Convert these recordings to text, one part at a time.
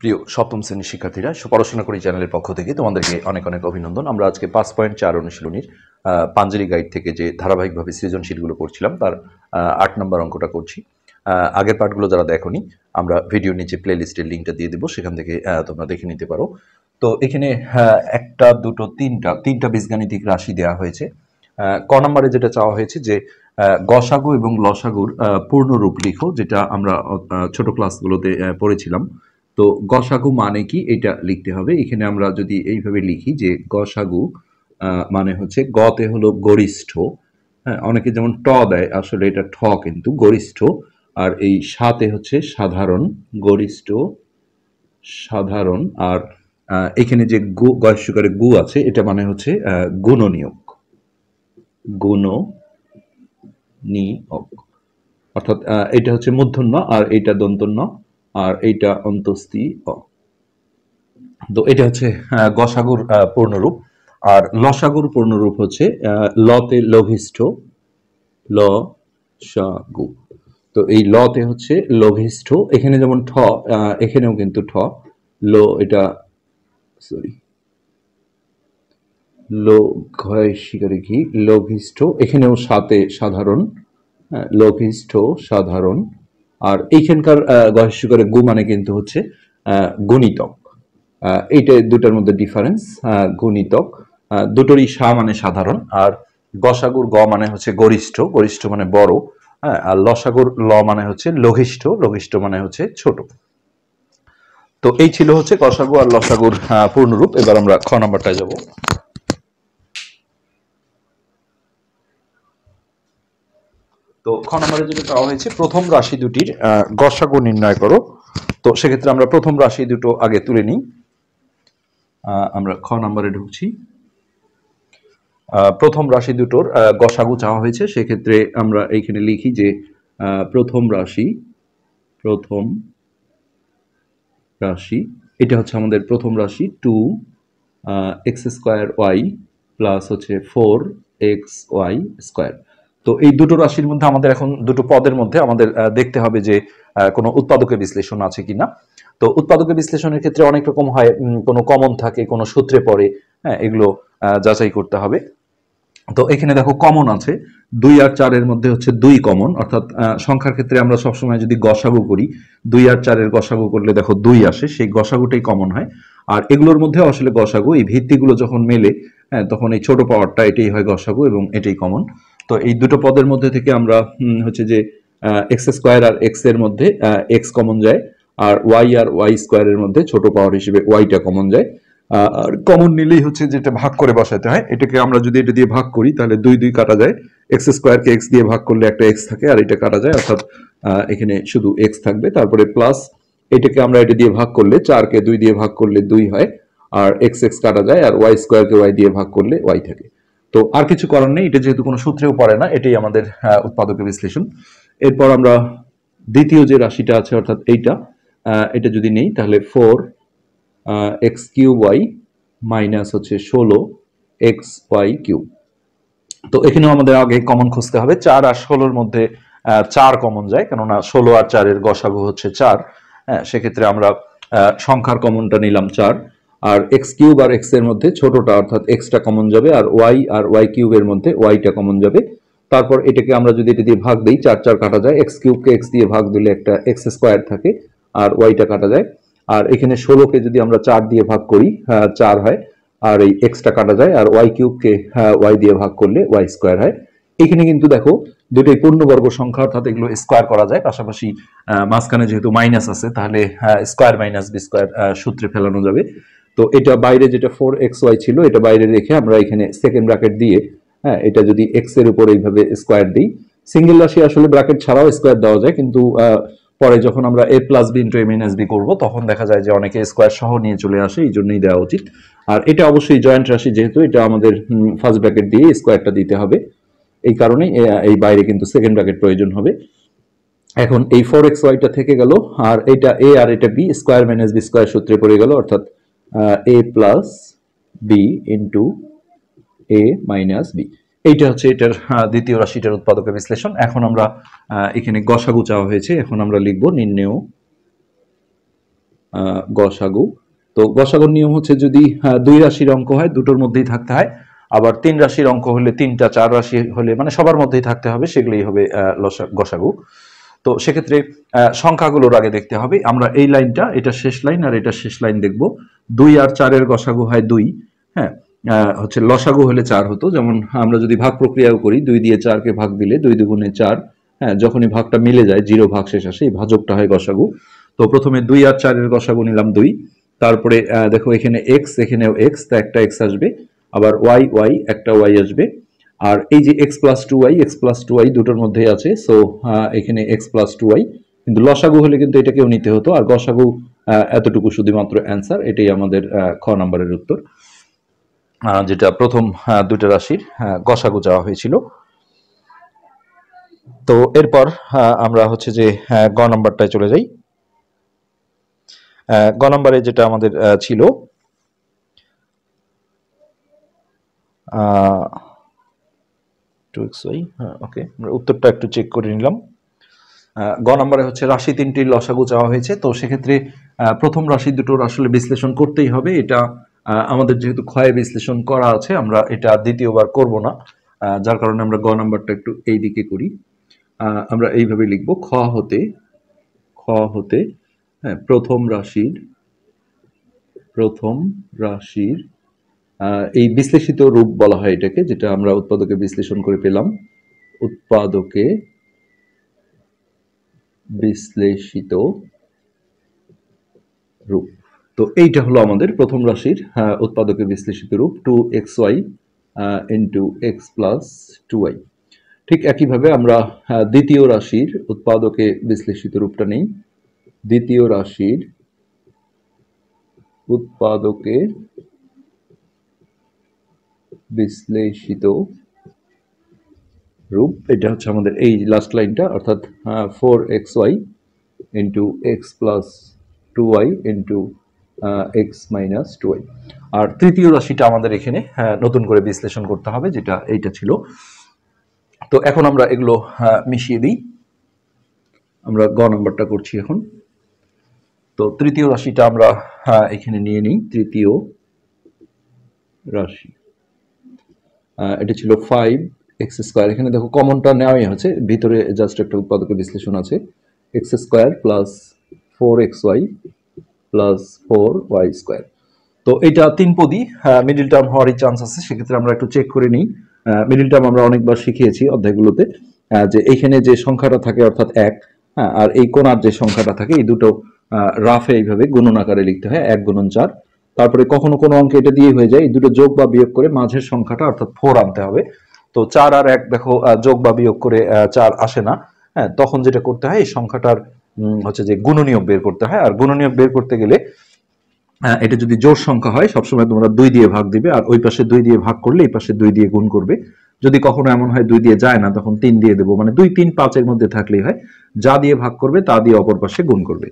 প্রিয় সপ্তম শ্রেণীর শিক্ষার্থীরা পড়াশোনা করি চ্যানেলের পক্ষ থেকে তোমাদেরকে অনেক অনেক অভিনন্দন। আমরা আজকে 5.4 অনুশীলনীর পাঞ্জেরি গাইড থেকে যে ধারাবাহিকভাবে সৃজনশীলগুলো করছিলাম তার 8 নম্বর অঙ্কটা করছি। আগের পার্টগুলো যারা দেখোনি আমরা ভিডিওর নিচে প্লে লিস্টের লিঙ্কটা দিয়ে দেবো, সেখান থেকে তোমরা দেখে নিতে পারো। তো এখানে একটা দুটো তিনটা বীজগাণিতিক রাশি দেওয়া হয়েছে। ক নম্বরে যেটা চাওয়া হয়েছে যে গসাগু এবং লসাগুর পূর্ণরূপ লিখো, যেটা আমরা ছোট ক্লাসগুলোতে পড়েছিলাম। তো গসাগু মানে কি এটা লিখতে হবে। এখানে আমরা যদি এইভাবে লিখি যে গসাগু মানে হচ্ছে গতে হলো গরিষ্ঠ, হ্যাঁ, অনেকে যেমন ট দেয়, আসলে এটা ঠ কিন্তু গরিষ্ঠ, আর এই সাথে হচ্ছে সাধারণ, গরিষ্ঠ সাধারণ, আর এখানে যে গু গয়স্যকারে গু আছে এটা মানে হচ্ছে গুণনীয়ক, গুণনীয়ক, অর্থাৎ এটা হচ্ছে মূর্ধন্য আর এইটা দন্তন্য আর এইটা অন্তস্থি অ। তো এটা হচ্ছে গসাগুর পূর্ণরূপ। আর লসাগুর পূর্ণরূপ হচ্ছে লতে লঘিষ্ঠ, লসাগু। তো এই লতে হচ্ছে লঘিষ্ঠ, এখানে যেমন ঠ, এখানেও কিন্তু ঠ, লো এটা সরি লো ঘয় শিকারে ঘি, লঘিষ্ঠ, এখানেও সাথে সাধারণ, লঘিষ্ঠ সাধারণ, আর এইখানকার গহ্যকারে গু মানে কিন্তু হচ্ছে গুণিতক। এইটা দুটার মধ্যে ডিফারেন্স, গুণিতক। দুটোরই সা মানে সাধারণ, আর গসাগুর গ মানে হচ্ছে গরিষ্ঠ, গরিষ্ঠ মানে বড়, হ্যাঁ, আর লসাগুর ল মানে হচ্ছে লঘিষ্ঠ, লঘিষ্ঠ মানে হচ্ছে ছোট। তো এই ছিল হচ্ছে গসাগু আর লসাগুর পূর্ণরূপ। এবার আমরা খ নাম্বারটায় যাব। তো খ নম্বরে যেটা চাওয়া হয়েছে প্রথম রাশি দুটির গসাগু নির্ণয় করো। তো সেক্ষেত্রে আমরা প্রথম রাশি দুটো আগে তুলে নিই। আমরা খ নম্বরে ঢুকছি। প্রথম রাশি দুটোর গসাগু চাওয়া হয়েছে, সেক্ষেত্রে আমরা এইখানে লিখি যে প্রথম রাশি এটা হচ্ছে আমাদের প্রথম রাশি 2x² প্লাস হচ্ছে 4xy²। তো এই দুটো রাশির মধ্যে আমাদের এখন দুটো পদের মধ্যে আমাদের দেখতে হবে যে কোনো উৎপাদকের বিশ্লেষণ আছে কিনা। তো উৎপাদকের বিশ্লেষণের ক্ষেত্রে অনেক রকম হয়, কোনো কমন থাকে, কোনো সূত্রে পড়ে, হ্যাঁ, এগুলো যাচাই করতে হবে। তো এখানে দেখো কমন আছে 2 আর 4 এর মধ্যে হচ্ছে 2 কমন, অর্থাৎ সংখ্যার ক্ষেত্রে আমরা সবসময় যদি গসাগু করি 2 আর 4 এর গসাগু করলে দেখো 2 আসে, সেই গসাগুটাই কমন হয়। আর এগুলোর মধ্যে আসলে গসাগু, এই ভিত্তিগুলো যখন মেলে, হ্যাঁ, তখন এই ছোট পাওয়ারটা এটাই হয় গসাগু এবং এটাই কমন। তো এই দুটো পদের মধ্যে থেকে আমরা হচ্ছে যে x² আর x এর মধ্যে x কমন যায়, আর y আর y² এর মধ্যে ছোট পাওয়ার হিসেবে yটা কমন যায়। আর কমন নিলেই হচ্ছে যেটা ভাগ করে বসাতে হয়, এটাকে আমরা যদি এটা দিয়ে ভাগ করি তাহলে 2 কাটা যায়, x² কে x দিয়ে ভাগ করলে একটা x থাকে, আর এটা কাটা যায়, অর্থাৎ এখানে শুধু x থাকবে। তারপরে প্লাস এটাকে আমরা এটা দিয়ে ভাগ করলে 4 কে 2 দিয়ে ভাগ করলে 2 হয়, আর x কাটা যায়, আর y² কে y দিয়ে ভাগ করলে y থাকে। তো আর কিছু করার নেই, এটা যেহেতু কোনো সূত্রেও পড়ে না, এটাই আমাদের উৎপাদকের বিশ্লেষণ। এরপর আমরা দ্বিতীয় যে রাশিটা আছে অর্থাৎ এটা যদি নেই তাহলে 4x³ মাইনাস হচ্ছে 16xy³। তো এখানেও আমাদের আগে কমন খুঁজতে হবে। 4 আর 16-র মধ্যে 4 কমন যায়, কেননা 16 আর 4 এর গসাগু হচ্ছে 4। হ্যাঁ, সেক্ষেত্রে আমরা সংখ্যার কমনটা নিলাম 4, আর x³ আর x এর মধ্যে ছোটটা অর্থাৎ xটা কমন যাবে, আর y আর y³ এর মধ্যে yটা কমন যাবে। তারপর এটাকে আমরা যদি এটা দিয়ে ভাগ দিই, 4 কাটা যায়, x³ কে x দিয়ে ভাগ দিলে একটা x² থাকে, আর yটা কাটা যায়। আর এখানে 16কে যদি আমরা 4 দিয়ে ভাগ করি 4 হয়, আর এই xটা কাটা যায়, আর y³ কে y দিয়ে ভাগ করলে y² হয়। এখানে কিন্তু দেখো দুটোই পূর্ণবর্গ সংখ্যা, অর্থাৎ এগুলো স্কোয়ার করা যায়, পাশাপাশি মাঝখানে যেহেতু মাইনাস আছে তাহলে স্কোয়ার মাইনাস b² সূত্রে ফেলানো যাবে। তো এটা বাইরে যেটা 4xy ছিল এটা বাইরে রেখে আমরা এখানে সেকেন্ড ব্র্যাকেট দিয়ে, হ্যাঁ, এটা যদি x এর উপর এইভাবে স্কোয়ার দিই, সিঙ্গেল রাশি আসলে ব্র্যাকেট ছাড়াও স্কোয়ার দেওয়া যায়, কিন্তু পরে যখন আমরা a + b * a - b করবো তখন দেখা যায় যে অনেকে স্কোয়ার সহ নিয়ে চলে আসে, এই জন্যই দেওয়া উচিত। আর এটা অবশ্যই জয়েন্ট রাশি, যেহেতু এটা আমাদের ফার্স্ট ব্র্যাকেট দিয়ে স্কোয়ারটা দিতে হবে, এই কারণে এই বাইরে কিন্তু সেকেন্ড ব্র্যাকেট প্রয়োজন হবে। এখন এই 4xyটা থেকে গেল, আর এটা a আর এটা b, স্কোয়ার মাইনাস b² সূত্রে পড়ে গেল, অর্থাৎ a + b * a - b। এইটা হচ্ছে এটার দ্বিতীয় রাশিটার উৎপাদকের বিশ্লেষণ। এখন আমরা এখানে গসাগু চাওয়া হয়েছে, এখন আমরা লিখব নির্ণেয় গসাগু। তো গসাগুর নিয়ম হচ্ছে যদি দুই রাশির অঙ্ক হয় দুটোর মধ্যেই থাকতে হয়, আবার তিন রাশির অঙ্ক হলে তিনটা, চার রাশি হলে মানে সবার মধ্যেই থাকতে হবে, সেগুলোই হবে গসাগু। তো সেক্ষেত্রে সংখ্যাগুলোর আগে দেখতে হবে, আমরা এই লাইনটা, এটা শেষ লাইন আর এটা শেষ লাইন দেখব। 2 আর 4-এর গসাগু হয় 2। হ্যাঁ, হচ্ছে লসাগু হলে 4 হতো। যেমন আমরা যদি ভাগ প্রক্রিয়াও করি, 2 দিয়ে 4-কে ভাগ দিলে 2 দুগুণে 4। হ্যাঁ, যখনই ভাগটা মিলে যায়, 0 ভাগ শেষ আসে, এই ভাজকটা হয় গসাগু। তো প্রথমে 2 আর 4-এর গসাগু নিলাম 2। তারপরে দেখো এখানে এক্স, এখানেও এক্স, তা একটা এক্স আসবে। আবার ওয়াই, ওয়াই একটা ওয়াই আসবে। আর এই যে X plus two Y, X plus two Y দুটোর মধ্যেই আছে, সো এখানে এক্স প্লাস টু ওয়াই। কিন্তু লসাগু হলে কিন্তু এটাকেও নিতে হতো, আর গসাগু এতটুকু শুধুমাত্র অ্যান্সার। এটাই আমাদের খ নাম্বারের উত্তর, যেটা প্রথম দুটো রাশির গসাগু চাওয়া হয়েছিল। তো এরপর আমরা হচ্ছে যে গ নাম্বারটায় চলে যাই। গ নাম্বারে যেটা আমাদের ছিল, ওকে, আমরা উত্তরটা একটু চেক করে নিলাম। গ নম্বরে হচ্ছে রাশি তিনটির লসাগু চাওয়া হয়েছে। তো সেক্ষেত্রে প্রথম রাশি দুটোর আসলে বিশ্লেষণ করতেই হবে। এটা আমাদের যেহেতু ক্ষয়ে বিশ্লেষণ করা আছে, আমরা এটা দ্বিতীয়বার করব না, যার কারণে আমরা গ নাম্বারটা একটু এই দিকে করি। আমরা এইভাবে লিখব, খ হতে হ্যাঁ প্রথম রাশির এই বিশ্লেষিত রূপ বলা হয় এটাকে, যেটা আমরা উৎপাদকে বিশ্লেষণ করে পেলাম, উৎপাদকে বিশ্লেষিত রূপ। তো এইটা হলো আমাদের প্রথম রাশির উৎপাদকে বিশ্লেষিত রূপ, 2xy into x plus two Y. ঠিক একইভাবে আমরা দ্বিতীয় রাশির উৎপাদকে বিশ্লেষিত রূপটা নেই। দ্বিতীয় রাশির উৎপাদকে বিশ্লেষিত রূপ, এটা হচ্ছে আমাদের এই লাস্ট লাইনটা, অর্থাৎ 4xy into x plus two y into x minus two y. আর তৃতীয় রাশিটা আমাদের এখানে নতুন করে বিশ্লেষণ করতে হবে, যেটা এইটা ছিল। তো এখন আমরা এগুলো মিশিয়ে দিই। আমরা গ নম্বরটা করছি এখন। তো তৃতীয় রাশিটা আমরা এখানে নিয়ে নিই। তৃতীয় রাশি, এটা ছিল 5x²। এখানে দেখো কমনটা নেওয়াই হচ্ছে, ভিতরে জাস্ট একটা উৎপাদকের বিশ্লেষণ আছে, x² plus 4xy plus 4y²। তো এটা তিন পদী, মিডিল টার্ম হওয়ারই চান্স আছে। সেক্ষেত্রে আমরা একটু চেক করে নিই। মিডিল টার্ম আমরা অনেকবার শিখিয়েছি অধ্যায়গুলোতে, যে এইখানে যে সংখ্যাটা থাকে অর্থাৎ 1, আর এই কোণার যে সংখ্যাটা থাকে, এই দুটো রাফে এইভাবে গুণন আকারে লিখতে হয়, 1 গুণন 4। তারপরে কখনো কোনো অঙ্কে এটা দিয়ে হয়ে যায়, এই দুটো যোগ বা বিয়োগ করে মাঝের সংখ্যাটা অর্থাৎ 4 আনতে হবে। তো 4 আর 1 দেখো যোগ বা বিয়োগ করে 4 আসে না। হ্যাঁ, তখন যেটা করতে হয়, এই সংখ্যাটার হচ্ছে যে গুণনীয়ক বের করতে হয়। আর গুণনীয়ক বের করতে গেলে এটা যদি জোড় সংখ্যা হয়, সবসময় তোমরা 2 দিয়ে ভাগ দিবে, আর ওই পাশে 2 দিয়ে ভাগ করলে এই পাশে 2 দিয়ে গুণ করবে। যদি কখনো এমন হয় 2 দিয়ে যায় না, তখন 3 দিয়ে দেবো, মানে 2, 3, 5 এর মধ্যে থাকলেই হয়। যা দিয়ে ভাগ করবে তা দিয়ে অপর পাশে গুণ করবে।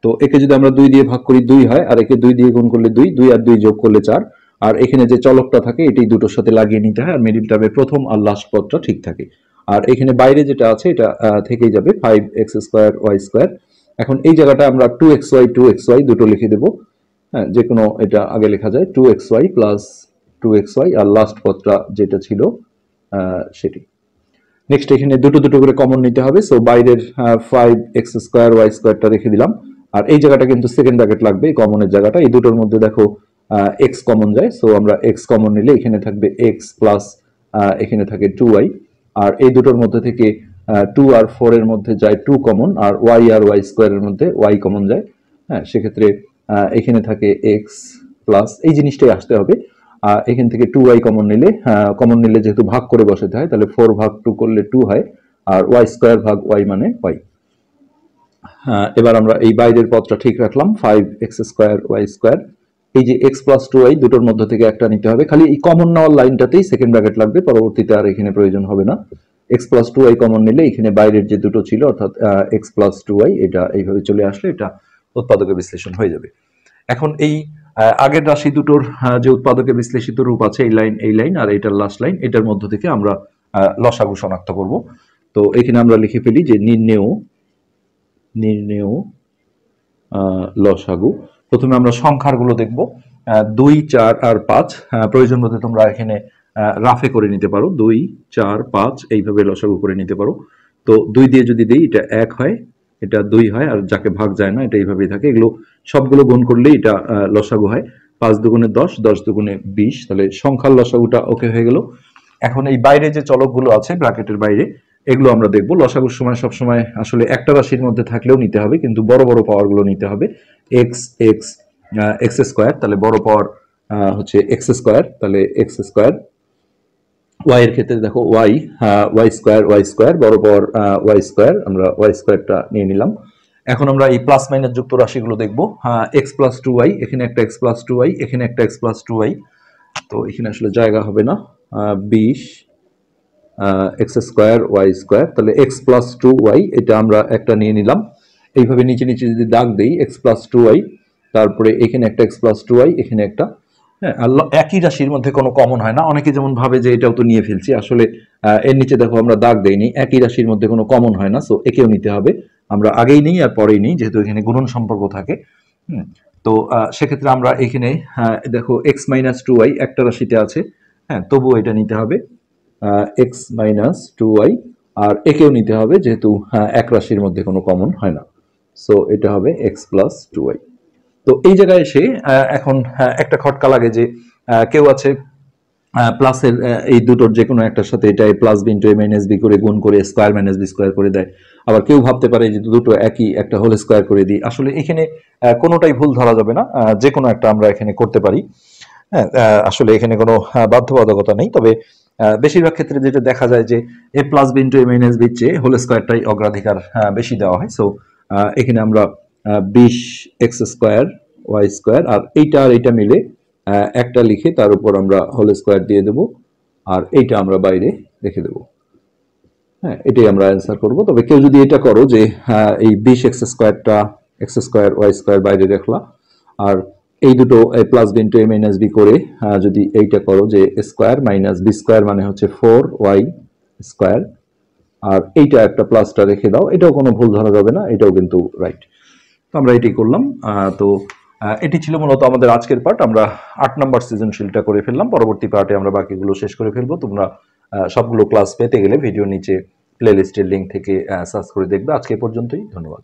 তো একে যদি আমরা 2 দিয়ে ভাগ করি 2 হয়, আর একে 2 দিয়ে গুণ করলে 2, 2 আর 2 যোগ করলে 4। আর এখানে যে চলকটা থাকে এটাই দুটোর সাথে লাগিয়ে নিতে হয়, আর মিডিল টার্মে প্রথম আর লাস্ট পদটা ঠিক থাকে। আর এখানে বাইরে যেটা আছে এটা থেকেই যাবে, 5x² y²। এখন এই জায়গাটা আমরা 2xy দুটো লিখে দেবো। হ্যাঁ, যে কোনো এটা আগে লেখা যায়, 2xy প্লাস 2xy, আর লাস্ট পদটা যেটা ছিল সেটি। নেক্সট এখানে দুটো দুটো করে কমন নিতে হবে, সো বাইরের 5x² y²টা রেখে দিলাম। আর এই জায়গাটা কিন্তু সেকেন্ড ব্র্যাকেট লাগবে, এই কমনের জায়গাটা। এই দুটোর মধ্যে দেখো x কমন যায়, সো আমরা x কমন নিলে এখানে থাকবে x প্লাস এখানে থাকে 2y। আর এই দুটোর মধ্যে থেকে 2 আর 4 এর মধ্যে যায় 2 কমন, আর y আর y² এর মধ্যে y কমন যায়। হ্যাঁ, সেক্ষেত্রে এখানে থাকে x প্লাস, এই জিনিসটাই আসতে হবে। এখান থেকে 2y কমন নিলে যেহেতু ভাগ করে বসাতে হয়, তাহলে 4 ভাগ 2 করলে 2 হয়, আর y² ভাগ y মানে y। এবার আমরা এই বাইরের পদটা ঠিক রাখলাম, 5x² y²। এই যে x প্লাস 2y দুটোর মধ্যে থেকে একটা নিতে হবে, খালি এই কমন নেওয়ার লাইনটাতেই সেকেন্ড ব্র্যাকেট লাগবে, পরবর্তীতে আর এখানে প্রয়োজন হবে না। x প্লাস 2y কমন নিলে এখানে বাইরের যে দুটো ছিল অর্থাৎ x প্লাস 2y, এটা এইভাবে চলে আসলে এটা উৎপাদকের বিশ্লেষণ হয়ে যাবে। এখন এই আগের রাশি দুটোর যে উৎপাদকে বিশ্লেষিত রূপ আছে, এই লাইন আর এটার লাস্ট লাইন, এটার মধ্য থেকে আমরা লসাগু শনাক্ত করব। তো এখানে আমরা লিখে ফেলি যে নির্ণেয় লসাগু। প্রথমে আমরা সংখ্যারগুলো দেখব। 2, 4 আর 5। প্রয়োজন মতো তোমরা এখানে রাফে করে নিতে পারো, 2, 4, 5 এইভাবে লসাগু করে নিতে পারো। তো 2 দিয়ে যদি দিই এটা 1 হয়, এটা 2 হয়, আর যাকে ভাগ যায় না এটা এইভাবেই থাকে। এগুলো সবগুলো গুণ করলেই এটা লসাগু হয়। 5 দুগুণে 10, 10 দুগুণে 20, তাহলে সংখ্যার লসাগুটা ওকে হয়ে গেল। এখন এই বাইরে যে চলকগুলো আছে ব্র্যাকেটের বাইরে, এগুলো আমরা দেখবো। লসাগুর সময় সবসময় আসলে একটা রাশির মধ্যে থাকলেও নিতে হবে, কিন্তু বড় বড় পাওয়ারগুলো নিতে হবে। এক্স এক্স এক্স স্কোয়ার, তাহলে বড় পাওয়ার হচ্ছে এক্স স্কোয়ার, তাহলে এক্স স্কোয়ার। ওয়াই এর ক্ষেত্রে দেখো ওয়াই, ওয়াই স্কোয়ার বড় পাওয়ার ওয়াই স্কোয়ার, আমরা ওয়াই স্কোয়ারটা নিয়ে নিলাম। এখন আমরা এই প্লাস মাইনাস যুক্ত রাশিগুলো দেখবো। এক্স প্লাস টু ওয়াই, এখানে একটা এক্স প্লাস টু ওয়াই, এখানে একটা এক্স প্লাস টু ওয়াই। তো এখানে আসলে জায়গা হবে না। 20 এক্স স্কোয়ার ওয়াই স্কোয়ার, তাহলে এক্স প্লাস টু ওয়াই এটা আমরা একটা নিয়ে নিলাম। এইভাবে নিচে নিচে যদি দাগ দিই এক্স প্লাস টু ওয়াই, তারপরে এখানে একটা এক্স প্লাস টু ওয়াই, এখানে একটা। হ্যাঁ, একই রাশির মধ্যে কোনো কমন হয় না। অনেকে যেমন ভাবে যে এটাও তো নিয়ে ফেলছি, আসলে এর নিচে দেখো আমরা দাগ দেইনি, একই রাশির মধ্যে কোনো কমন হয় না, সো একেও নিতে হবে। আমরা আগেই নেই আর পরেই নেই, যেহেতু এখানে গুণন সম্পর্ক থাকে। তো সেক্ষেত্রে আমরা এখানে দেখো এক্স মাইনাস টু ওয়াই একটা রাশিতে আছে, হ্যাঁ, তবুও এটা নিতে হবে এক্স মাইনাস টু ওয়াই, আর একেও নিতে হবে যেহেতু এক রাশির মধ্যে কোনো কমন হয় না, সো এটা হবে এক্স প্লাস টু ওয়াই। তো এই জায়গায় এসে এখন একটা খটকা লাগে যে কেউ আছে প্লাসের এই দুটোর যে কোনো একটার সাথে এটা প্লাস বি ইন্টু এ মাইনাস বি করে গুণ করে স্কোয়ার মাইনাস বি স্কোয়ার করে দেয়। আবার কেউ ভাবতে পারে যে দুটো একই, একটা হোল স্কোয়ার করে দিই। আসলে এখানে কোনোটাই ভুল ধরা যাবে না, যে কোনো একটা আমরা এখানে করতে পারি। হ্যাঁ, আসলে এখানে কোনো বাধ্যবাধকতা নেই, তবে বেশিরভাগ ক্ষেত্রে যেটা দেখা যায় যে এ প্লাস বি ইন্টু এ মাইনাস বির চেয়ে হোল স্কোয়ারটাই অগ্রাধিকার বেশি দেওয়া হয়। সো এখানে আমরা 20 এক্স স্কোয়ার ওয়াই স্কোয়ার, আর এইটা আর এইটা মিলে একটা লিখে তার উপর আমরা হোল স্কোয়ার দিয়ে দেব, আর এইটা আমরা বাইরে রেখে দেব। হ্যাঁ, এটাই আমরা অ্যান্সার করব। তবে কেউ যদি এটা করো যে এই 20 এক্স স্কোয়ারটা এক্স স্কোয়ার ওয়াই স্কোয়ার বাইরে রাখলা, আর এই দুটো প্লাস বি ইন্টু এ মাইনাস বি করে যদি এইটা করো যে স্কোয়ার মাইনাস বি স্কোয়ার মানে হচ্ছে 4y স্কোয়ার, আর এইটা একটা প্লাসটা রেখে দাও, এটাও কোনো ভুল ধরা যাবে না, এটাও কিন্তু রাইট। তো আমরা এটাই করলাম। তো এটি ছিল মূলত আমাদের আজকের পার্ট। আমরা 8 নম্বর সৃজনশীলটা করে ফেললাম। পরবর্তী পার্টে আমরা বাকিগুলো শেষ করে ফেলবো। তোমরা সবগুলো ক্লাস পেতে গেলে ভিডিও নিচে প্লে লিস্টের লিঙ্ক থেকে সার্চ করে দেখবে। আজকে পর্যন্তই, ধন্যবাদ।